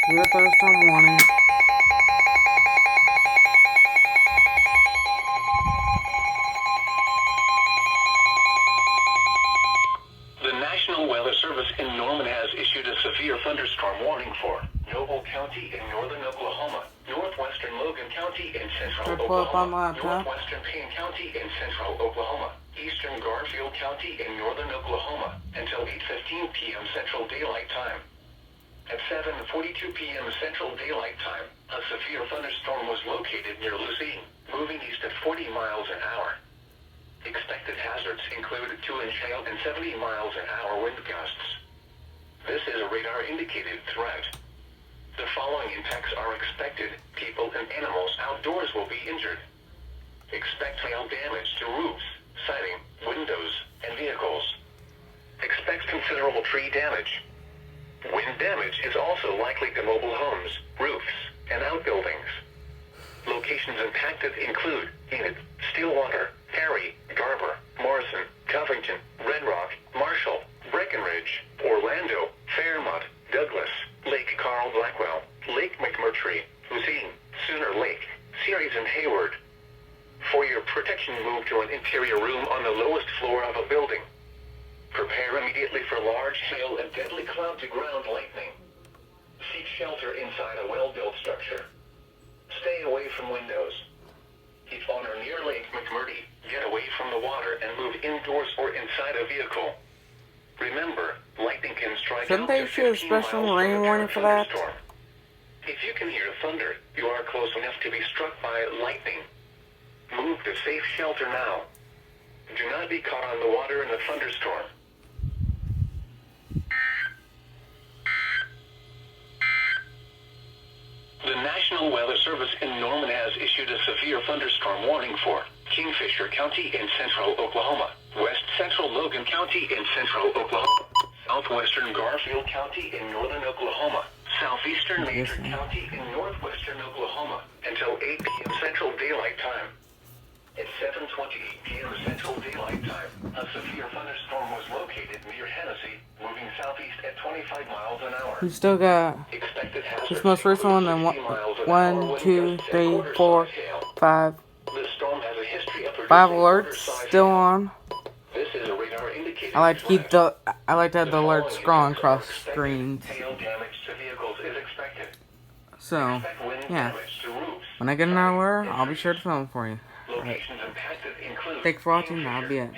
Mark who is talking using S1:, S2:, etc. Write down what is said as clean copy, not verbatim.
S1: Severe thunderstorm warning.
S2: The National Weather Service in Norman has issued a severe thunderstorm warning for Noble County in northern Oklahoma, northwestern Logan County in central Oklahoma, northwestern Payne County in central Oklahoma, eastern Garfield County in northern Oklahoma, until 8:15 p.m. Central Daylight Time. At 7:42 p.m. Central Daylight Time, a severe thunderstorm was located near Lucene, moving east at 40 miles an hour. Expected hazards include 2-inch hail and 70 miles an hour wind gusts. This is a radar-indicated threat. The following impacts are expected. People and animals outdoors will be injured. Expect hail damage to roofs, siding, windows, and vehicles. Expect considerable tree damage. Wind damage is also likely to mobile homes, roofs, and outbuildings. Locations impacted include Enid, Stillwater, Perry, Garber, Morrison, Covington, Red Rock, Marshall, Breckenridge, Orlando, Fairmont, Douglas, Lake Carl Blackwell, Lake McMurtry, Lucene, Sooner Lake, Ceres and Hayward. For your protection, move to an interior room on the lowest floor of a building. Prepare immediately for large hail and deadly cloud-to-ground lightning. Seek shelter inside a well-built structure. Stay away from windows. If on or near Lake McMurtry, get away from the water and move indoors or inside a vehicle. Remember, lightning can strike
S1: Shouldn't
S2: out
S1: they
S2: to
S1: issue a
S2: 15
S1: special
S2: miles
S1: rain
S2: from a
S1: warning for that?
S2: thunderstorm. If you can hear thunder, you are close enough to be struck by lightning. Move to safe shelter now. Do not be caught on the water in a thunderstorm. The National Weather Service in Norman has issued a severe thunderstorm warning for Kingfisher County in central Oklahoma, west central Logan County in central Oklahoma, southwestern Garfield County in northern Oklahoma, southeastern Major County in northwestern Oklahoma, until 8 p.m. Central Daylight Time. At 7:28 p.m. Central Daylight Time, a severe thunderstorm was located near Hennessy, moving southeast at 25 miles an hour.
S1: We still got this most recent one, then 1, 2, 3, 4, 5.
S2: The storm has a history of
S1: 5 alerts still on.
S2: This is a radar indicated
S1: I like to keep
S2: threat.
S1: I like to have the alerts scrolling across screens.
S2: Hail damage to vehicles is expected.
S1: So,
S2: Expect wind
S1: yeah.
S2: damage to roofs.
S1: When I get an alert, I'll be sure to film for you.
S2: Locations impacted include
S1: Thanks for watching, that'll be it.